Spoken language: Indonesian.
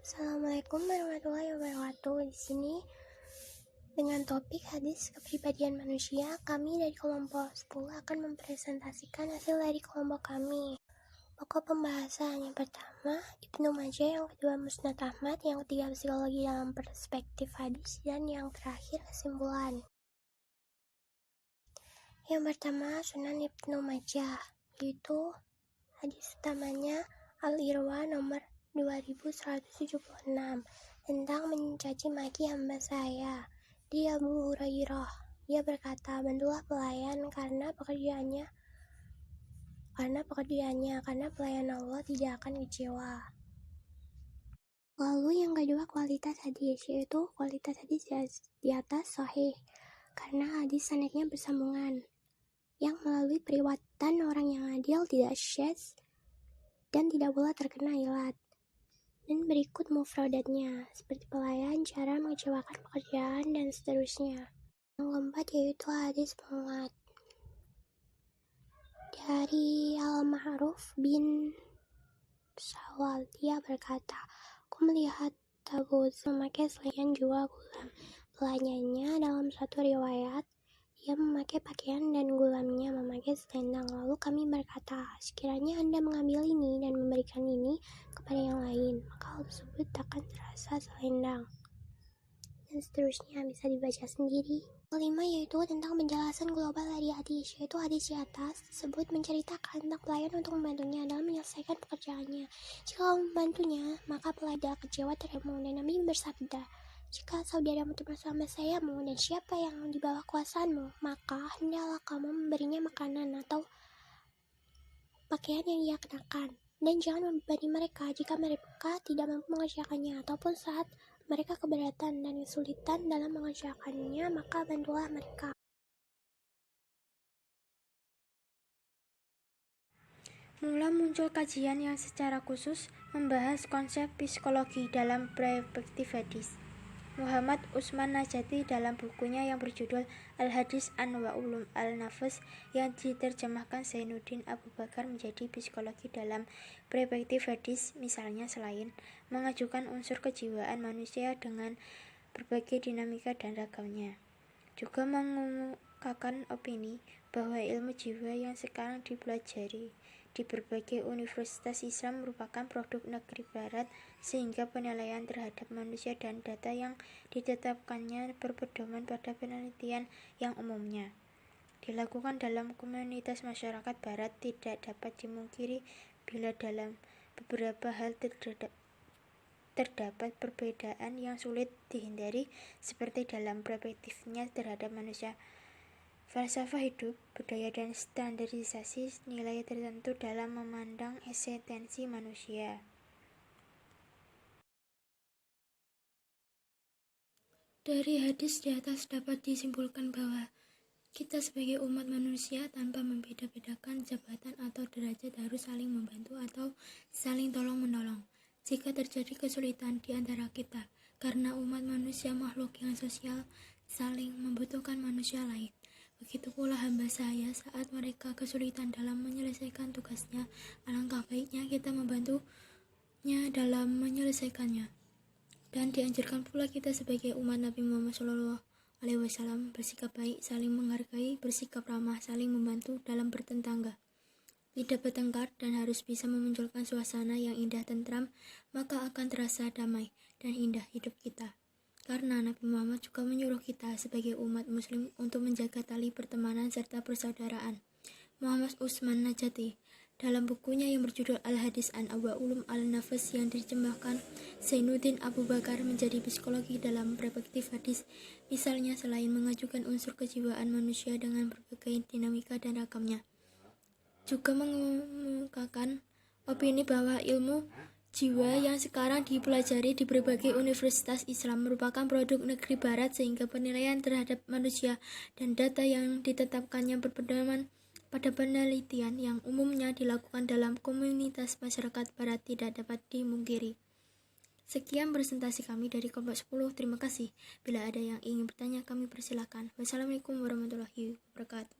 Assalamualaikum warahmatullahi wabarakatuh. Di sini dengan topik hadis kepribadian manusia, kami dari kelompok 10 akan mempresentasikan hasil dari kelompok kami. Pokok pembahasan yang pertama Ibnu Majah, yang kedua Musnad Ahmad, yang ketiga psikologi dalam perspektif hadis, dan yang terakhir kesimpulan. Yang pertama Sunan Ibnu Majah, yaitu hadis utamanya Al-Irwa nomor 2176 tentang mencaci maki hamba saya. Di Abu Hurairah, dia berkata, bantulah pelayan karena pekerjaannya, karena pelayan Allah tidak akan kecewa. Lalu yang kedua kualitas hadis, yaitu kualitas hadis di atas sahih karena hadis sanadnya bersambungan, yang melalui periwatan orang yang adil, tidak syadz dan tidak pula terkena ilat. Dan berikut mufradatnya, seperti pelayan, cara mengecewakan pekerjaan, dan seterusnya. Yang keempat yaitu hadis penguat. Dari Al-Ma'ruf bin Sawal, dia berkata, aku melihat Abu Dzar memakai selendang jual gulam. Pelayannya dalam suatu riwayat, dia memakai pakaian dan gulamnya memakai selendang. Lalu kami berkata, sekiranya Anda mengambil ini dan memberikan ini kepada yang lain, maka hal tersebut akan terasa selendang. Dan seterusnya, bisa dibaca sendiri. Kelima yaitu tentang penjelasan global dari hadis, yaitu hadis di atas tersebut menceritakan tentang pelayan untuk membantunya dalam menyelesaikan pekerjaannya. Jika membantunya, maka pelayan tidak kecewa terhadapmu. Dan Nabi bersabda, jika saudaramu bersama sayamu dan siapa yang di bawah kuasaanmu, maka hendaklah kamu memberinya makanan atau pakaian yang ia kenakan, dan jangan membebani mereka jika mereka tidak mampu mengerjakannya, ataupun saat mereka keberatan dan kesulitan dalam mengerjakannya, maka bantulah mereka. Mula muncul kajian yang secara khusus membahas konsep psikologi dalam perspektif hadis. Muhammad Usman Najati dalam bukunya yang berjudul Al-Hadis Anwa Ulum Al-Nafs yang diterjemahkan Zainuddin Abu Bakar menjadi psikologi dalam perspektif hadis, misalnya selain mengajukan unsur kejiwaan manusia dengan berbagai dinamika dan ragamnya, juga mengemukakan opini bahwa ilmu jiwa yang sekarang dipelajari di berbagai universitas Islam merupakan produk negeri barat, sehingga penilaian terhadap manusia dan data yang ditetapkannya berpedoman pada penelitian yang umumnya dilakukan dalam komunitas masyarakat barat. Tidak dapat dimungkiri bila dalam beberapa hal terdapat perbedaan yang sulit dihindari, seperti dalam perspektifnya terhadap manusia, falsafah hidup, budaya, dan standarisasi nilai tertentu dalam memandang eksistensi manusia. Dari hadis di atas dapat disimpulkan bahwa kita sebagai umat manusia tanpa membeda-bedakan jabatan atau derajat harus saling membantu atau saling tolong-menolong jika terjadi kesulitan di antara kita, karena umat manusia makhluk yang sosial, saling membutuhkan manusia lain. Begitu pula hamba saya saat mereka kesulitan dalam menyelesaikan tugasnya, alangkah baiknya kita membantunya dalam menyelesaikannya. Dan dianjurkan pula kita sebagai umat Nabi Muhammad SAW bersikap baik, saling menghargai, bersikap ramah, saling membantu dalam bertetangga, tidak bertengkar, dan harus bisa memunculkan suasana yang indah tentram, maka akan terasa damai dan indah hidup kita. Karena Nabi Muhammad juga menyuruh kita sebagai umat muslim untuk menjaga tali pertemanan serta persaudaraan. Muhammad Usman Najati dalam bukunya yang berjudul Al-Hadis Anwa Ulum Al-Nafs yang diterjemahkan Zainuddin Abu Bakar menjadi psikologi dalam perspektif hadis, misalnya selain mengajukan unsur kejiwaan manusia dengan berbagai dinamika dan ragamnya, juga mengemukakan opini bahwa ilmu jiwa yang sekarang dipelajari di berbagai universitas Islam merupakan produk negeri barat, sehingga penilaian terhadap manusia dan data yang ditetapkannya berpedoman pada penelitian yang umumnya dilakukan dalam komunitas masyarakat barat tidak dapat dimungkiri. Sekian presentasi kami dari kelompok 10. Terima kasih. Bila ada yang ingin bertanya, kami persilakan. Wassalamualaikum warahmatullahi wabarakatuh.